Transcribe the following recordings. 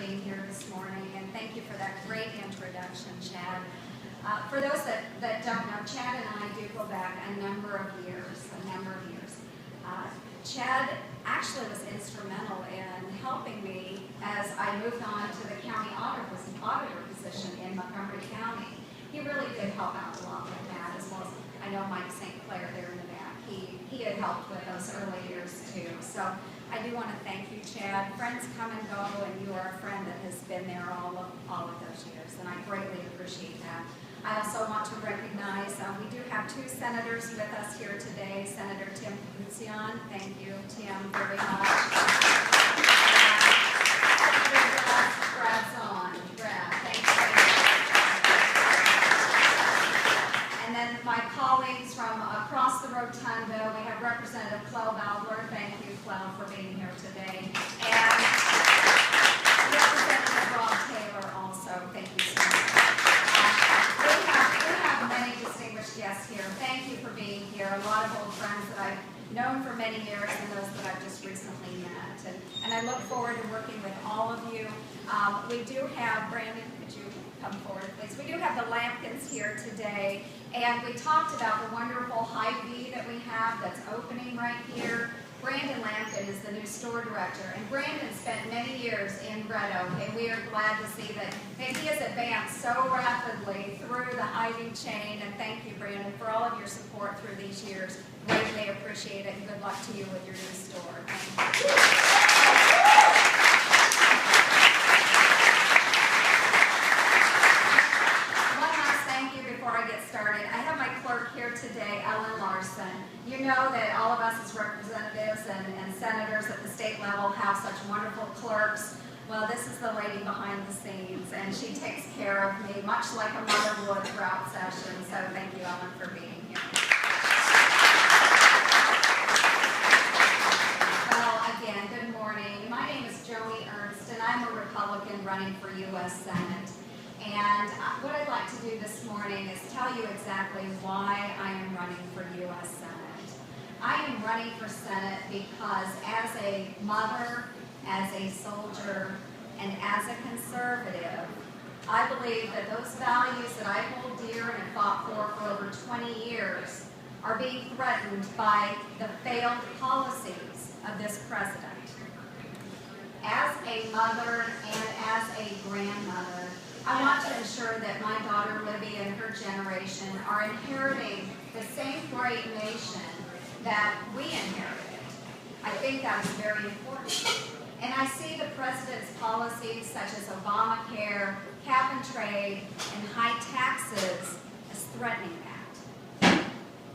being here this morning, and thank you for that great introduction, Chad. For those that don't know, Chad and I do go back a number of years. Chad actually was instrumental in helping me as I moved on to the county auditor position in Montgomery County. He really did help out a lot with that, as well as I know Mike St. Clair there in the back. He had helped with those early years too. So I do want to thank you, Chad. Friends come and go, and you are a friend that has been there all of those years, and I greatly appreciate that. I also want to recognize we do have two senators with us here today. Senator Tim Puzian, thank you, Tim, very much. Brad's on. Brad, thank you. And then my colleagues from across the rotunda, we have Representative Clell Baldwin. Thank you, Clell, for being here today. And Representative Rob Taylor also, thank you so much. We have many distinguished guests here. Thank you for being here. A lot of old friends that I've known for many years and those that I've just recently met. And I look forward to working with all of you. We do have, Brandon, could you come forward, please? We do have the Lampkins here today. And we talked about the wonderful Hy-Vee that we have that's opening right here. Brandon Lampkin is the new store director, and Brandon spent many years in Red Oak, and we are glad to see that he has advanced so rapidly through the Hy-Vee chain, and thank you, Brandon, for all of your support through these years. Greatly appreciate it, and good luck to you with your new store. Thank you. I have my clerk here today, Ellen Larson. You know that all of us as representatives and senators at the state level have such wonderful clerks. Well, this is the lady behind the scenes, and she takes care of me, much like a mother would throughout session. So thank you, Ellen, for being here. Well, again, good morning. My name is Joni Ernst, and I'm a Republican running for U.S. Senate. And what I'd like to do this morning is tell you exactly why I am running for U.S. Senate. I am running for Senate because as a mother, as a soldier, and as a conservative, I believe that those values that I hold dear and have fought for over 20 years are being threatened by the failed policies of this president. As a mother and as a grandmother, I want to ensure that my daughter Libby and her generation are inheriting the same great nation that we inherited. I think that is very important. And I see the president's policies such as Obamacare, cap and trade, and high taxes as threatening that.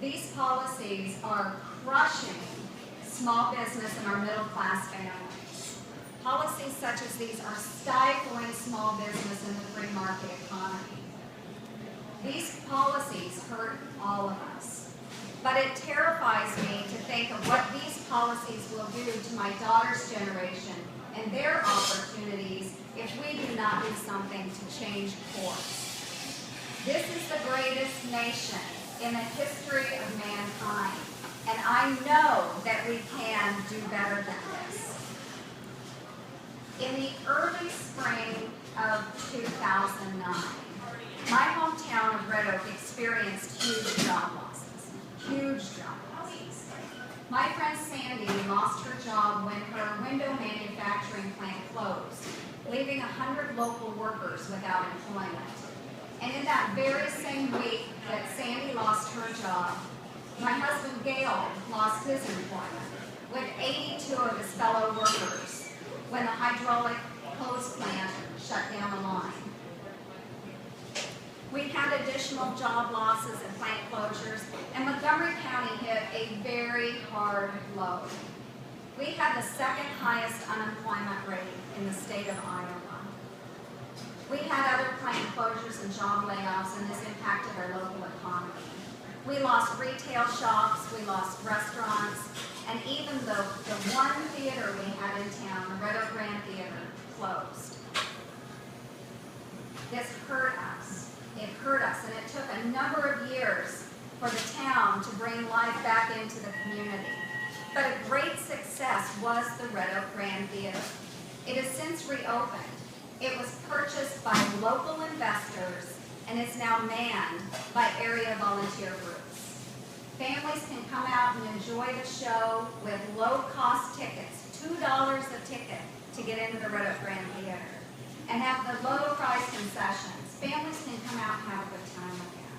These policies are crushing small business and our middle class families. Policies such as these are stifling small business in the free market economy. These policies hurt all of us. But it terrifies me to think of what these policies will do to my daughter's generation and their opportunities if we do not do something to change course. This is the greatest nation in the history of mankind, and I know that we can do better than this. In the early spring of 2009, my hometown of Red Oak experienced huge job losses. Huge job losses. My friend Sandy lost her job when her window manufacturing plant closed, leaving 100 local workers without employment. And in that very same week that Sandy lost her job, my husband Gail lost his employment, with 82 of his fellow workers when the hydraulic hose plant shut down the line. We had additional job losses and plant closures, and Montgomery County hit a very hard low. We had the second highest unemployment rate in the state of Iowa. We had other plant closures and job layoffs, and this impacted our local economy. We lost retail shops, we lost restaurants, and even the one theater we had in town, the Red Oak Grand Theater, closed. This hurt us. It hurt us, and it took a number of years for the town to bring life back into the community. But a great success was the Red Oak Grand Theater. It has since reopened, It was purchased by local investors and is now manned by area volunteer groups. Families can come out and enjoy the show with low-cost tickets, $2 a ticket to get into the Red Oak Grand Theater, and have the low price concessions. Families can come out and have a good time again.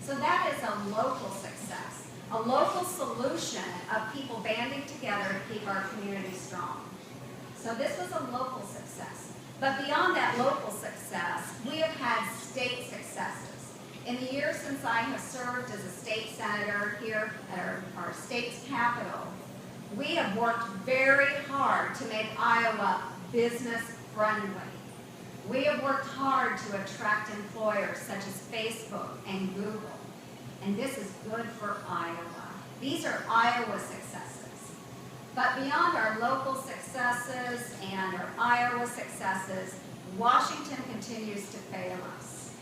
So that is a local success, a local solution of people banding together to keep our community strong. So this was a local success. But beyond that local success, we have had state successes. In the years since I have served as a state senator here at our state's capital, we have worked very hard to make Iowa business friendly. We have worked hard to attract employers such as Facebook and Google. And this is good for Iowa. These are Iowa successes. But beyond our local successes and our Iowa successes, Washington continues to fail us.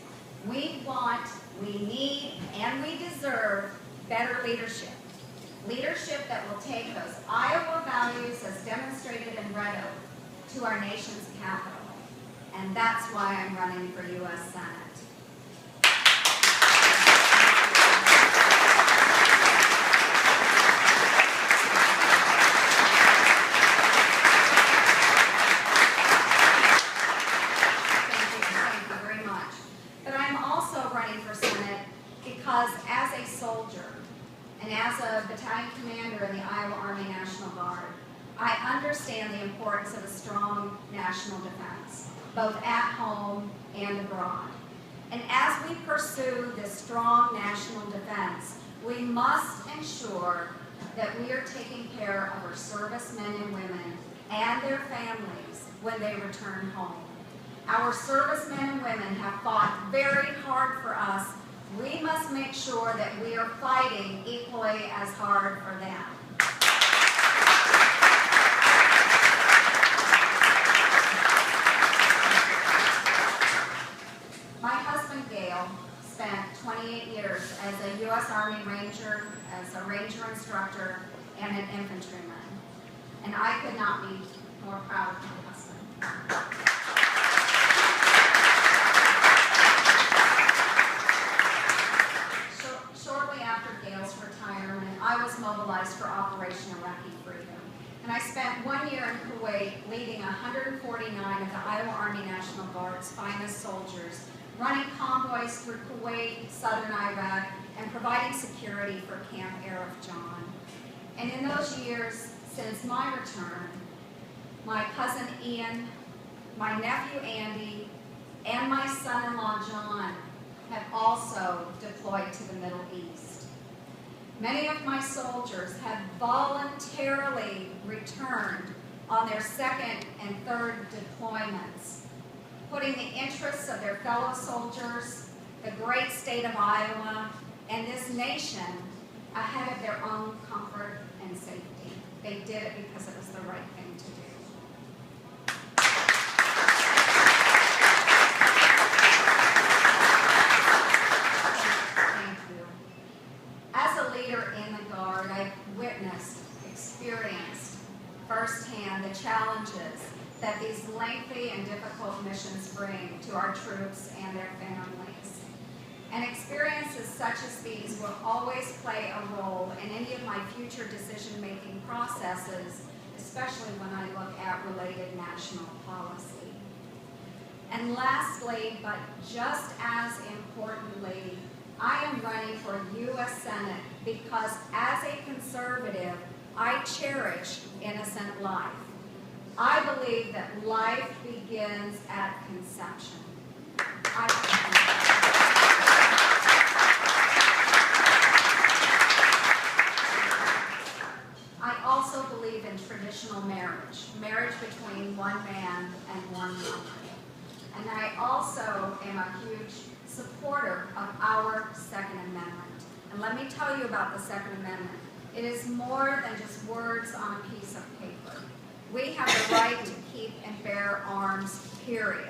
We want, we need, and we deserve better leadership. Leadership that will take those Iowa values as demonstrated in Red Oak to our nation's capital. And that's why I'm running for U.S. Senate. Because as a soldier and as a battalion commander in the Iowa Army National Guard, I understand the importance of a strong national defense, both at home and abroad. And as we pursue this strong national defense, we must ensure that we are taking care of our servicemen and women and their families when they return home. Our servicemen and women have fought very hard for us. We must make sure that we are fighting equally as hard for them. My husband, Gail, spent 28 years as a U.S. Army Ranger, as a Ranger instructor, and an infantryman. And I could not be more proud of my husband. I was mobilized for Operation Iraqi Freedom. And I spent 1 year in Kuwait leading 149 of the Iowa Army National Guard's finest soldiers, running convoys through Kuwait, southern Iraq, and providing security for Camp Arif John. And in those years, since my return, my cousin Ian, my nephew Andy, and my son-in-law John have also deployed to the Middle East. Many of my soldiers have voluntarily returned on their second and third deployments, putting the interests of their fellow soldiers, the great state of Iowa, and this nation ahead of their own comfort and safety. They did it because it was the right thing to do. Experienced firsthand the challenges that these lengthy and difficult missions bring to our troops and their families. And experiences such as these will always play a role in any of my future decision-making processes, especially when I look at related national policy. And lastly, but just as importantly, I am running for U.S. Senate because as a conservative, I cherish innocent life. I believe that life begins at conception. I also believe in traditional marriage, marriage between one man and one woman. And I also am a huge supporter of our Second Amendment. And let me tell you about the Second Amendment. It is more than just words on a piece of paper. We have the right to keep and bear arms, period.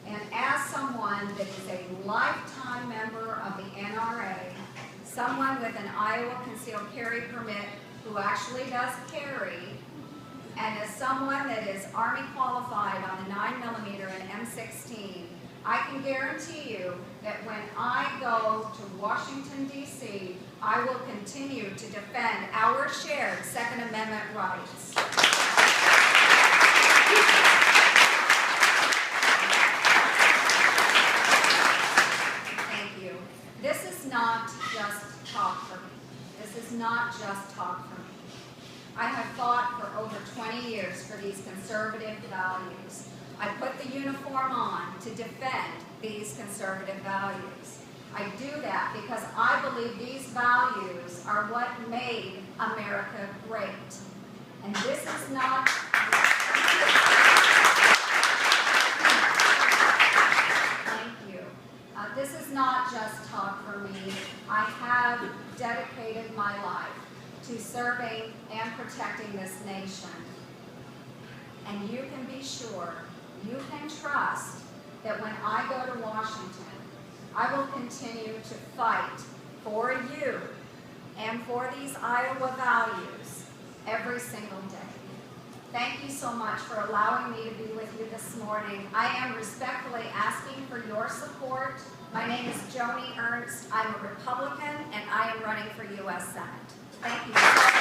And as someone that is a lifetime member of the NRA, someone with an Iowa concealed carry permit who actually does carry, And as someone that is Army qualified on the 9mm and M16, I can guarantee you that when I go to Washington, D.C., I will continue to defend our shared Second Amendment rights. Thank you. This is not just talk for me. This is not just talk for me. I have fought for over 20 years for these conservative values. I put the uniform on to defend these conservative values. I do that because I believe these values are what made America great. And this is not... Thank you. This is not just talk for me. I have dedicated my life to serving and protecting this nation. And you can be sure, you can trust that when I go to Washington, I will continue to fight for you and for these Iowa values every single day. Thank you so much for allowing me to be with you this morning. I am respectfully asking for your support. My name is Joni Ernst. I'm a Republican, and I am running for U.S. Senate. Thank you.